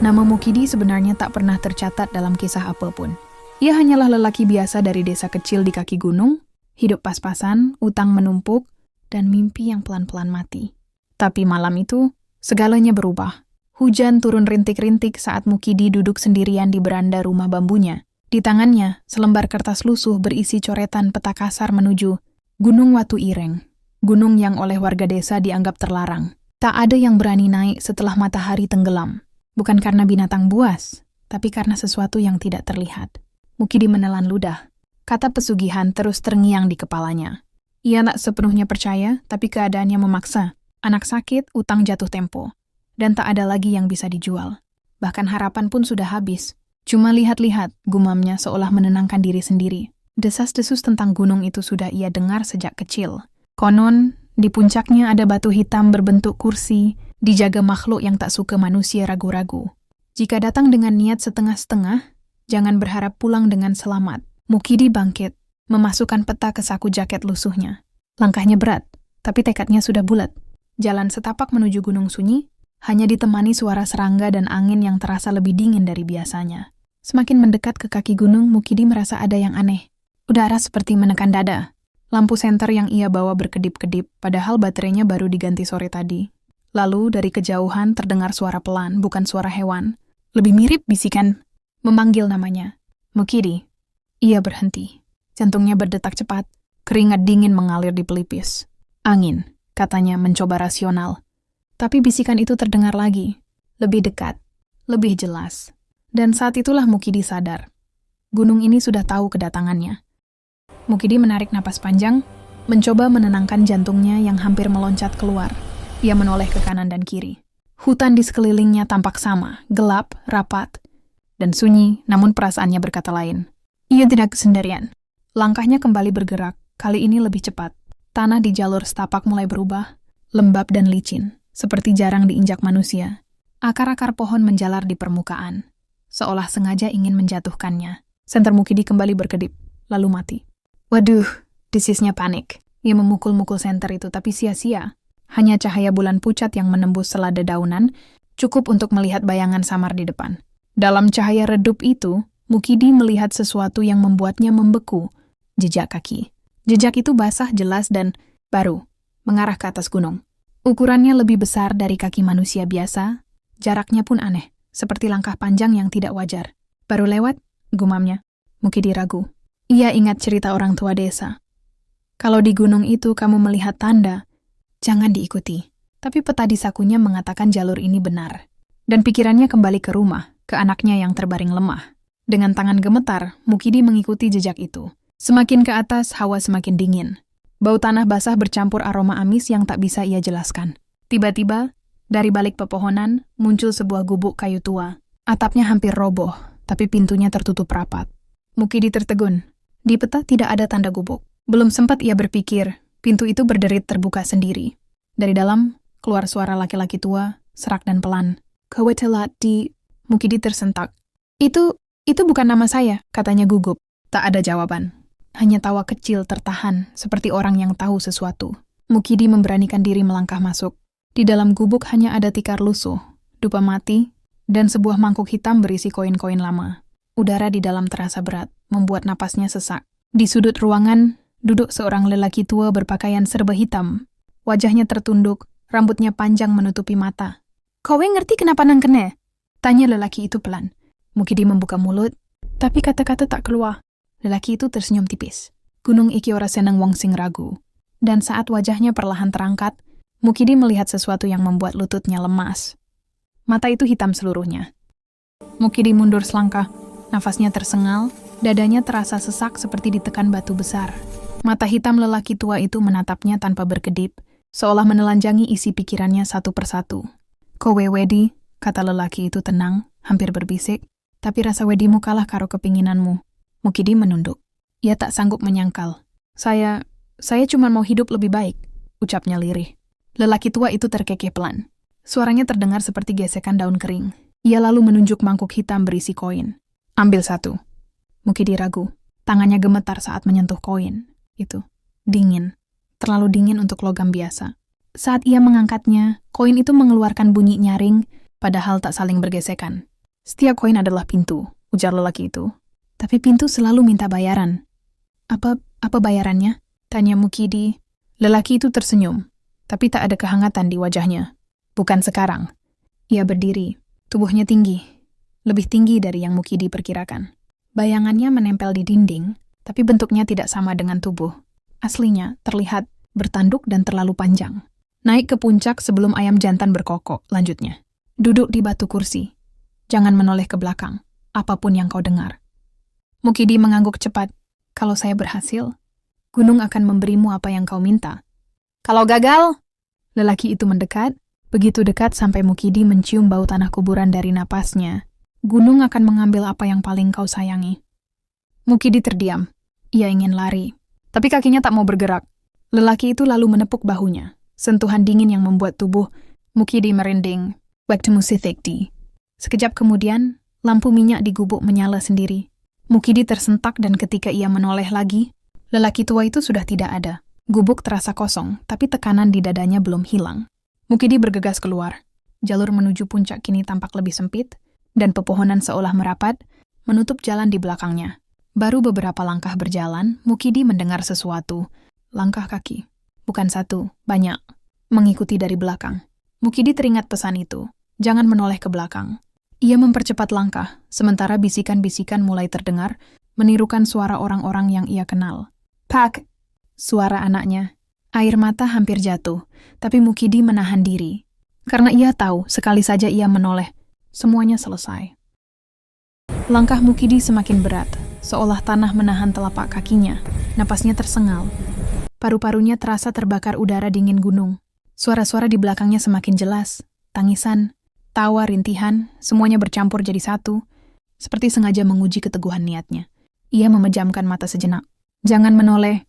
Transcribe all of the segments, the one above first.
Nama Mukidi sebenarnya tak pernah tercatat dalam kisah apapun. Ia hanyalah lelaki biasa dari desa kecil di kaki gunung, hidup pas-pasan, utang menumpuk, dan mimpi yang pelan-pelan mati. Tapi malam itu, segalanya berubah. Hujan turun rintik-rintik saat Mukidi duduk sendirian di beranda rumah bambunya. Di tangannya, selembar kertas lusuh berisi coretan peta kasar menuju Gunung Watu Ireng, gunung yang oleh warga desa dianggap terlarang. Tak ada yang berani naik setelah matahari tenggelam. Bukan karena binatang buas, tapi karena sesuatu yang tidak terlihat. Mukidi menelan ludah. Kata pesugihan terus terngiang di kepalanya. Ia tak sepenuhnya percaya, tapi keadaannya memaksa. Anak sakit, utang jatuh tempo. Dan tak ada lagi yang bisa dijual. Bahkan harapan pun sudah habis. Cuma lihat-lihat, gumamnya seolah menenangkan diri sendiri. Desas-desus tentang gunung itu sudah ia dengar sejak kecil. Konon, di puncaknya ada batu hitam berbentuk kursi, dijaga makhluk yang tak suka manusia ragu-ragu. Jika datang dengan niat setengah-setengah, jangan berharap pulang dengan selamat. Mukidi bangkit, memasukkan peta ke saku jaket lusuhnya. Langkahnya berat, tapi tekadnya sudah bulat. Jalan setapak menuju gunung sunyi, hanya ditemani suara serangga dan angin yang terasa lebih dingin dari biasanya. Semakin mendekat ke kaki gunung, Mukidi merasa ada yang aneh. Udara seperti menekan dada. Lampu senter yang ia bawa berkedip-kedip, padahal baterainya baru diganti sore tadi. Lalu dari kejauhan terdengar suara pelan, bukan suara hewan. Lebih mirip bisikan, memanggil namanya. Mukidi. Ia berhenti. Jantungnya berdetak cepat, keringat dingin mengalir di pelipis. Angin, katanya mencoba rasional. Tapi bisikan itu terdengar lagi, lebih dekat, lebih jelas. Dan saat itulah Mukidi sadar. Gunung ini sudah tahu kedatangannya. Mukidi menarik napas panjang, mencoba menenangkan jantungnya yang hampir meloncat keluar. Ia menoleh ke kanan dan kiri. Hutan di sekelilingnya tampak sama, gelap, rapat, dan sunyi, namun perasaannya berkata lain. Ia tidak sendirian. Langkahnya kembali bergerak, kali ini lebih cepat. Tanah di jalur setapak mulai berubah, lembab dan licin, seperti jarang diinjak manusia. Akar-akar pohon menjalar di permukaan, seolah sengaja ingin menjatuhkannya. Senter Mukidi kembali berkedip, lalu mati. Waduh, desisnya panik. Ia memukul-mukul senter itu, tapi sia-sia. Hanya cahaya bulan pucat yang menembus selada daunan, cukup untuk melihat bayangan samar di depan. Dalam cahaya redup itu, Mukidi melihat sesuatu yang membuatnya membeku. Jejak kaki. Jejak itu basah, jelas, dan baru, mengarah ke atas gunung. Ukurannya lebih besar dari kaki manusia biasa, jaraknya pun aneh, seperti langkah panjang yang tidak wajar. Baru lewat, gumamnya. Mukidi ragu. Ia ingat cerita orang tua desa. Kalau di gunung itu kamu melihat tanda, jangan diikuti. Tapi peta di sakunya mengatakan jalur ini benar. Dan pikirannya kembali ke rumah, ke anaknya yang terbaring lemah. Dengan tangan gemetar, Mukidi mengikuti jejak itu. Semakin ke atas, hawa semakin dingin. Bau tanah basah bercampur aroma amis yang tak bisa ia jelaskan. Tiba-tiba, dari balik pepohonan, muncul sebuah gubuk kayu tua. Atapnya hampir roboh, tapi pintunya tertutup rapat. Mukidi tertegun. Di peta tidak ada tanda gubuk. Belum sempat ia berpikir, pintu itu berderit terbuka sendiri. Dari dalam, keluar suara laki-laki tua, serak dan pelan. Kowe telat di... Mukidi tersentak. Itu bukan nama saya, katanya gugup. Tak ada jawaban. Hanya tawa kecil tertahan, seperti orang yang tahu sesuatu. Mukidi memberanikan diri melangkah masuk. Di dalam gubuk hanya ada tikar lusuh, dupa mati, dan sebuah mangkuk hitam berisi koin-koin lama. Udara di dalam terasa berat, membuat napasnya sesak. Di sudut ruangan, duduk seorang lelaki tua berpakaian serba hitam. Wajahnya tertunduk, rambutnya panjang menutupi mata. Kowe ngerti kenapa nang kene? Tanya lelaki itu pelan. Mukidi membuka mulut, tapi kata-kata tak keluar. Lelaki itu tersenyum tipis. Gunung iki ora seneng wong sing ragu. Dan saat wajahnya perlahan terangkat, Mukidi melihat sesuatu yang membuat lututnya lemas. Mata itu hitam seluruhnya. Mukidi mundur selangkah. Nafasnya tersengal, dadanya terasa sesak seperti ditekan batu besar. Mata hitam lelaki tua itu menatapnya tanpa berkedip, seolah menelanjangi isi pikirannya satu persatu. Kowe wedi, kata lelaki itu tenang, hampir berbisik, tapi rasa wedimu kalah karo kepinginanmu. Mukidi menunduk. Ia tak sanggup menyangkal. Saya cuma mau hidup lebih baik, ucapnya lirih. Lelaki tua itu terkekeh pelan. Suaranya terdengar seperti gesekan daun kering. Ia lalu menunjuk mangkuk hitam berisi koin. Ambil satu. Mukidi ragu. Tangannya gemetar saat menyentuh koin. Itu. Dingin. Terlalu dingin untuk logam biasa. Saat ia mengangkatnya, koin itu mengeluarkan bunyi nyaring, padahal tak saling bergesekan. Setiap koin adalah pintu, ujar lelaki itu. Tapi pintu selalu minta bayaran. Apa bayarannya? Tanya Mukidi. Lelaki itu tersenyum, tapi tak ada kehangatan di wajahnya. Bukan sekarang. Ia berdiri, tubuhnya tinggi, lebih tinggi dari yang Mukidi perkirakan. Bayangannya menempel di dinding, tapi bentuknya tidak sama dengan tubuh. Aslinya terlihat bertanduk dan terlalu panjang. Naik ke puncak sebelum ayam jantan berkokok, lanjutnya. Duduk di batu kursi. Jangan menoleh ke belakang, apapun yang kau dengar. Mukidi mengangguk cepat. Kalau saya berhasil, gunung akan memberimu apa yang kau minta. Kalau gagal, lelaki itu mendekat, begitu dekat sampai Mukidi mencium bau tanah kuburan dari napasnya. Gunung akan mengambil apa yang paling kau sayangi. Mukidi terdiam. Ia ingin lari, tapi kakinya tak mau bergerak. Lelaki itu lalu menepuk bahunya. Sentuhan dingin yang membuat tubuh Mukidi merinding. Waktu musithikdi. Sekejap kemudian, lampu minyak di gubuk menyala sendiri. Mukidi tersentak dan ketika ia menoleh lagi, lelaki tua itu sudah tidak ada. Gubuk terasa kosong, tapi tekanan di dadanya belum hilang. Mukidi bergegas keluar. Jalur menuju puncak kini tampak lebih sempit, dan pepohonan seolah merapat, menutup jalan di belakangnya. Baru beberapa langkah berjalan, Mukidi mendengar sesuatu. Langkah kaki. Bukan satu, banyak. Mengikuti dari belakang. Mukidi teringat pesan itu. Jangan menoleh ke belakang. Ia mempercepat langkah, sementara bisikan-bisikan mulai terdengar, menirukan suara orang-orang yang ia kenal. Pak! Suara anaknya. Air mata hampir jatuh, tapi Mukidi menahan diri. Karena ia tahu, sekali saja ia menoleh, semuanya selesai. Langkah Mukidi semakin berat, seolah tanah menahan telapak kakinya. Napasnya tersengal. Paru-parunya terasa terbakar udara dingin gunung. Suara-suara di belakangnya semakin jelas. Tangisan, tawa, rintihan, semuanya bercampur jadi satu, seperti sengaja menguji keteguhan niatnya. Ia memejamkan mata sejenak. Jangan menoleh.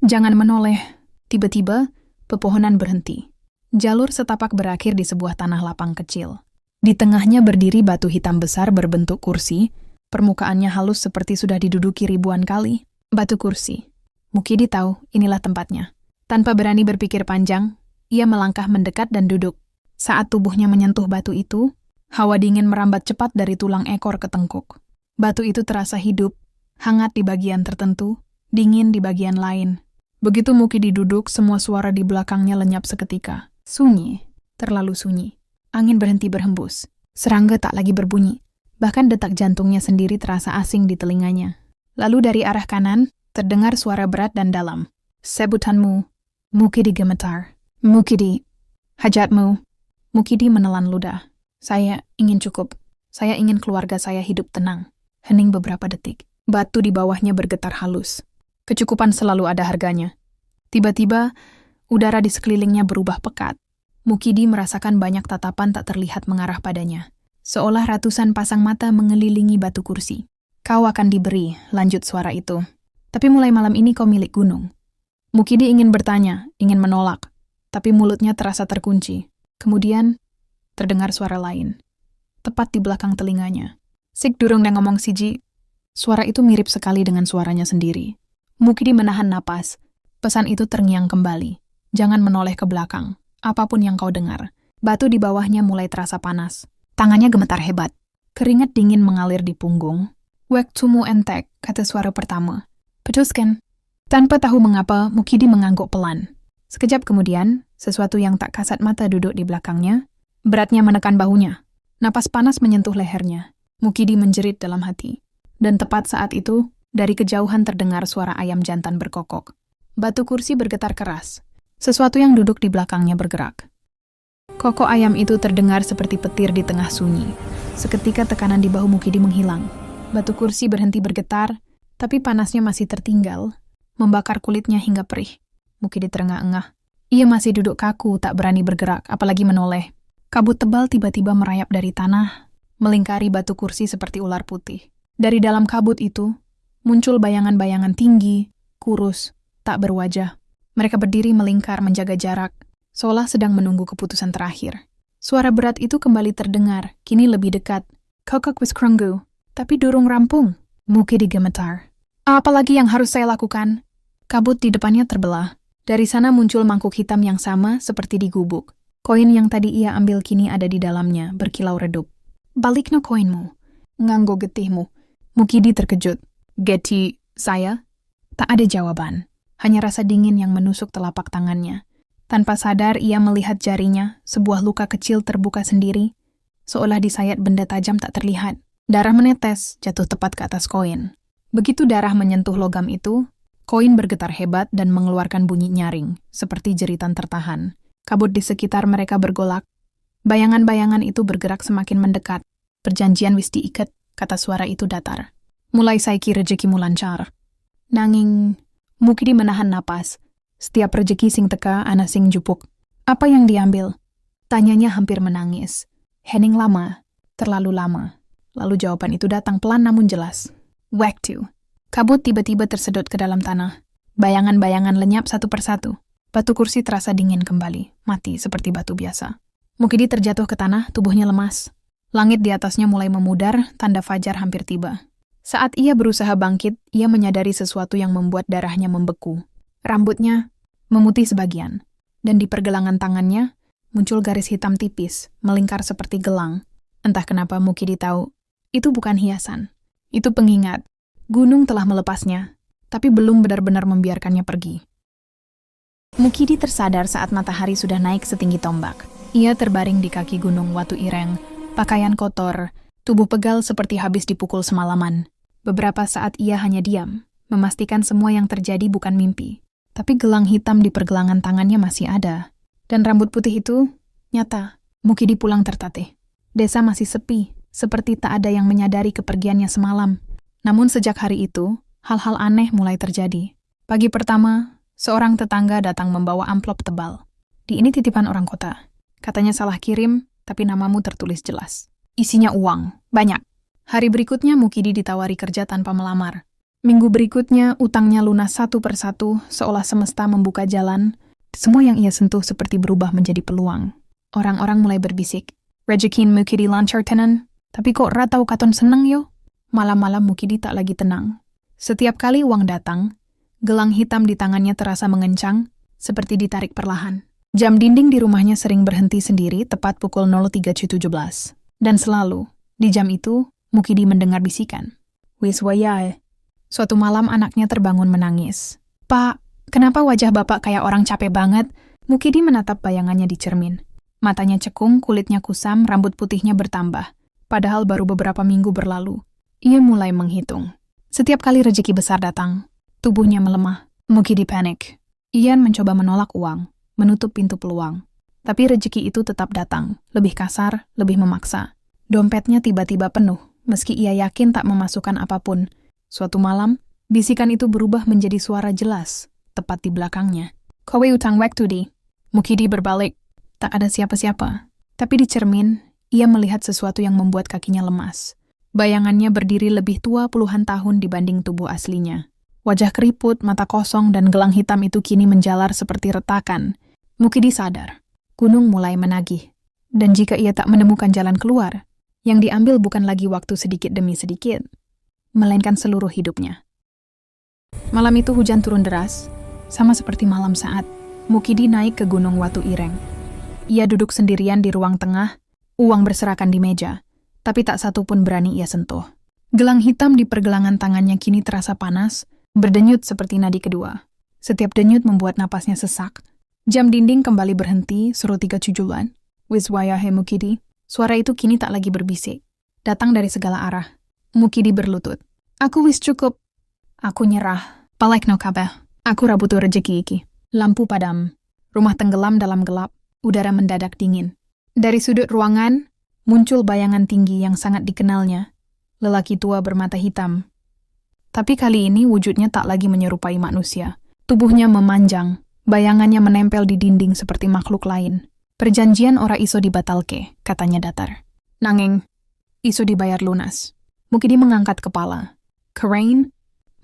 Jangan menoleh. Tiba-tiba, pepohonan berhenti. Jalur setapak berakhir di sebuah tanah lapang kecil. Di tengahnya berdiri batu hitam besar berbentuk kursi, permukaannya halus seperti sudah diduduki ribuan kali. Batu kursi. Mukidi tahu, inilah tempatnya. Tanpa berani berpikir panjang, ia melangkah mendekat dan duduk. Saat tubuhnya menyentuh batu itu, hawa dingin merambat cepat dari tulang ekor ke tengkuk. Batu itu terasa hidup, hangat di bagian tertentu, dingin di bagian lain. Begitu Mukidi duduk, semua suara di belakangnya lenyap seketika. Sunyi, terlalu sunyi. Angin berhenti berhembus. Serangga tak lagi berbunyi. Bahkan detak jantungnya sendiri terasa asing di telinganya. Lalu dari arah kanan, terdengar suara berat dan dalam. Sebutanmu. Mukidi gemetar. Mukidi. Hajatmu. Mukidi menelan ludah. Saya ingin cukup. Saya ingin keluarga saya hidup tenang. Hening beberapa detik. Batu di bawahnya bergetar halus. Kecukupan selalu ada harganya. Tiba-tiba, udara di sekelilingnya berubah pekat. Mukidi merasakan banyak tatapan tak terlihat mengarah padanya. Seolah ratusan pasang mata mengelilingi batu kursi. Kau akan diberi, lanjut suara itu. Tapi mulai malam ini kau milik gunung. Mukidi ingin bertanya, ingin menolak. Tapi mulutnya terasa terkunci. Kemudian, terdengar suara lain. Tepat di belakang telinganya. Sik durung yang ngomong siji. Suara itu mirip sekali dengan suaranya sendiri. Mukidi menahan napas. Pesan itu terngiang kembali. Jangan menoleh ke belakang. Apapun yang kau dengar. Batu di bawahnya mulai terasa panas. Tangannya gemetar hebat. Keringat dingin mengalir di punggung. Waktumu entek, kata suara pertama. Putuskan. Tanpa tahu mengapa, Mukidi mengangguk pelan. Sekejap kemudian, sesuatu yang tak kasat mata duduk di belakangnya. Beratnya menekan bahunya. Napas panas menyentuh lehernya. Mukidi menjerit dalam hati. Dan tepat saat itu, dari kejauhan terdengar suara ayam jantan berkokok. Batu kursi bergetar keras. Sesuatu yang duduk di belakangnya bergerak. Kokok ayam itu terdengar seperti petir di tengah sunyi. Seketika tekanan di bahu Mukidi menghilang. Batu kursi berhenti bergetar, tapi panasnya masih tertinggal, membakar kulitnya hingga perih. Mukidi terengah-engah. Ia masih duduk kaku, tak berani bergerak, apalagi menoleh. Kabut tebal tiba-tiba merayap dari tanah, melingkari batu kursi seperti ular putih. Dari dalam kabut itu, muncul bayangan-bayangan tinggi, kurus, tak berwajah. Mereka berdiri melingkar menjaga jarak, seolah sedang menunggu keputusan terakhir. Suara berat itu kembali terdengar, kini lebih dekat. Kokok wis krunggu, tapi durung rampung. Mukidi gemetar. Apalagi yang harus saya lakukan? Kabut di depannya terbelah. Dari sana muncul mangkuk hitam yang sama seperti di gubuk. Koin yang tadi ia ambil kini ada di dalamnya, berkilau redup. Balik no koinmu. Nganggo getihmu. Mukidi terkejut. Getih saya? Tak ada jawaban. Hanya rasa dingin yang menusuk telapak tangannya. Tanpa sadar ia melihat jarinya, sebuah luka kecil terbuka sendiri, seolah disayat benda tajam tak terlihat. Darah menetes, jatuh tepat ke atas koin. Begitu darah menyentuh logam itu, koin bergetar hebat dan mengeluarkan bunyi nyaring, seperti jeritan tertahan. Kabut di sekitar mereka bergolak. Bayangan-bayangan itu bergerak semakin mendekat. Perjanjian wis diikat, kata suara itu datar. Mulai saiki rezekimu lancar. Nanging, Mukidi menahan napas. Setiap rejeki sing teka, ana sing jupuk. Apa yang diambil? Tanyanya hampir menangis. Hening lama, terlalu lama. Lalu jawaban itu datang pelan namun jelas. Waktu. Kabut tiba-tiba tersedot ke dalam tanah. Bayangan-bayangan lenyap satu persatu. Batu kursi terasa dingin kembali, mati seperti batu biasa. Mukidi terjatuh ke tanah, tubuhnya lemas. Langit di atasnya mulai memudar, tanda fajar hampir tiba. Saat ia berusaha bangkit, ia menyadari sesuatu yang membuat darahnya membeku. Rambutnya memutih sebagian, dan di pergelangan tangannya muncul garis hitam tipis, melingkar seperti gelang. Entah kenapa Mukidi tahu, itu bukan hiasan. Itu pengingat. Gunung telah melepasnya, tapi belum benar-benar membiarkannya pergi. Mukidi tersadar saat matahari sudah naik setinggi tombak. Ia terbaring di kaki gunung Watu Ireng, pakaian kotor, tubuh pegal seperti habis dipukul semalaman. Beberapa saat ia hanya diam, memastikan semua yang terjadi bukan mimpi. Tapi gelang hitam di pergelangan tangannya masih ada. Dan rambut putih itu nyata. Mukidi pulang tertatih. Desa masih sepi, seperti tak ada yang menyadari kepergiannya semalam. Namun sejak hari itu, hal-hal aneh mulai terjadi. Pagi pertama, seorang tetangga datang membawa amplop tebal. Di ini titipan orang kota. Katanya salah kirim, tapi namamu tertulis jelas. Isinya uang, banyak. Hari berikutnya Mukidi ditawari kerja tanpa melamar. Minggu berikutnya, utangnya lunas satu persatu, seolah semesta membuka jalan. Semua yang ia sentuh seperti berubah menjadi peluang. Orang-orang mulai berbisik. Rezekin Mukidi lancar tenan, tapi kok ratau katon seneng yo? Malam-malam Mukidi tak lagi tenang. Setiap kali uang datang, gelang hitam di tangannya terasa mengencang, seperti ditarik perlahan. Jam dinding di rumahnya sering berhenti sendiri tepat pukul 03.17. Dan selalu, di jam itu, Mukidi mendengar bisikan. Wis wayahe. Suatu malam anaknya terbangun menangis. Pak, kenapa wajah bapak kayak orang capek banget? Mukidi menatap bayangannya di cermin. Matanya cekung, kulitnya kusam, rambut putihnya bertambah. Padahal baru beberapa minggu berlalu. Ia mulai menghitung. Setiap kali rezeki besar datang, tubuhnya melemah. Mukidi panik. Ian mencoba menolak uang, menutup pintu peluang. Tapi rezeki itu tetap datang, lebih kasar, lebih memaksa. Dompetnya tiba-tiba penuh, meski ia yakin tak memasukkan apapun. Suatu malam, bisikan itu berubah menjadi suara jelas, tepat di belakangnya. Kowe utang waktu di. Mukidi berbalik. Tak ada siapa-siapa. Tapi di cermin, ia melihat sesuatu yang membuat kakinya lemas. Bayangannya berdiri lebih tua puluhan tahun dibanding tubuh aslinya. Wajah keriput, mata kosong, dan gelang hitam itu kini menjalar seperti retakan. Mukidi sadar. Gunung mulai menagih. Dan jika ia tak menemukan jalan keluar, yang diambil bukan lagi waktu sedikit demi sedikit, melainkan seluruh hidupnya. Malam itu hujan turun deras, sama seperti malam saat Mukidi naik ke gunung Watu Ireng. Ia duduk sendirian di ruang tengah, uang berserakan di meja, tapi tak satu pun berani ia sentuh. Gelang hitam di pergelangan tangannya kini terasa panas, berdenyut seperti nadi kedua. Setiap denyut membuat napasnya sesak. Jam dinding kembali berhenti, suruh 3.7. Wis wayahe Mukidi. Suara itu kini tak lagi berbisik. Datang dari segala arah. Mukidi berlutut. Aku wis cukup. Aku nyerah. Palek no kabeh. Aku rabutu rejeki iki. Lampu padam. Rumah tenggelam dalam gelap. Udara mendadak dingin. Dari sudut ruangan, muncul bayangan tinggi yang sangat dikenalnya. Lelaki tua bermata hitam. Tapi kali ini wujudnya tak lagi menyerupai manusia. Tubuhnya memanjang. Bayangannya menempel di dinding seperti makhluk lain. Perjanjian ora iso dibatalke, katanya datar. Nanging, iso dibayar lunas. Mukidi mengangkat kepala. Kerain,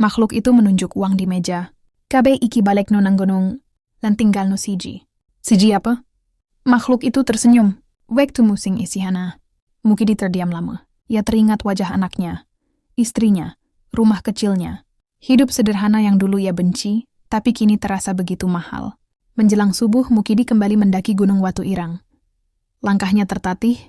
makhluk itu menunjuk uang di meja. Kabe iki balik no nang gunung, lan tinggal no siji. Siji apa? Makhluk itu tersenyum. Waktu musing isihana. Mukidi terdiam lama. Ia teringat wajah anaknya, istrinya, rumah kecilnya. Hidup sederhana yang dulu ia benci, tapi kini terasa begitu mahal. Menjelang subuh, Mukidi kembali mendaki gunung Watu Ireng. Langkahnya tertatih,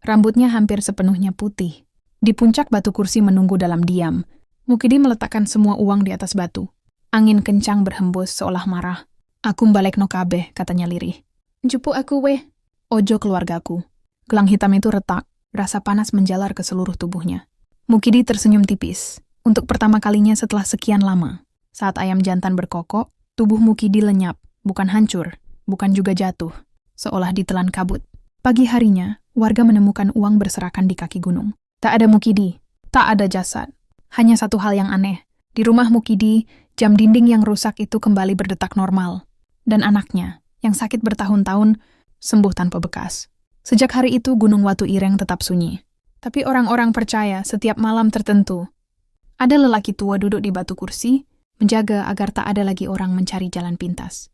Rambutnya hampir sepenuhnya putih. Di puncak batu kursi menunggu dalam diam. Mukidi meletakkan semua uang di atas batu. Angin kencang berhembus seolah marah. "Aku mbalek no kabeh," katanya lirih. "Jupuk aku weh." "Ojo keluargaku." Gelang hitam itu retak, rasa panas menjalar ke seluruh tubuhnya. Mukidi tersenyum tipis. Untuk pertama kalinya setelah sekian lama. Saat ayam jantan berkokok, tubuh Mukidi lenyap, bukan hancur, bukan juga jatuh, seolah ditelan kabut. Pagi harinya, warga menemukan uang berserakan di kaki gunung. Tak ada Mukidi, tak ada jasad. Hanya satu hal yang aneh. Di rumah Mukidi, jam dinding yang rusak itu kembali berdetak normal. Dan anaknya, yang sakit bertahun-tahun, sembuh tanpa bekas. Sejak hari itu, Gunung Watu Ireng tetap sunyi. Tapi orang-orang percaya setiap malam tertentu, ada lelaki tua duduk di batu kursi, menjaga agar tak ada lagi orang mencari jalan pintas.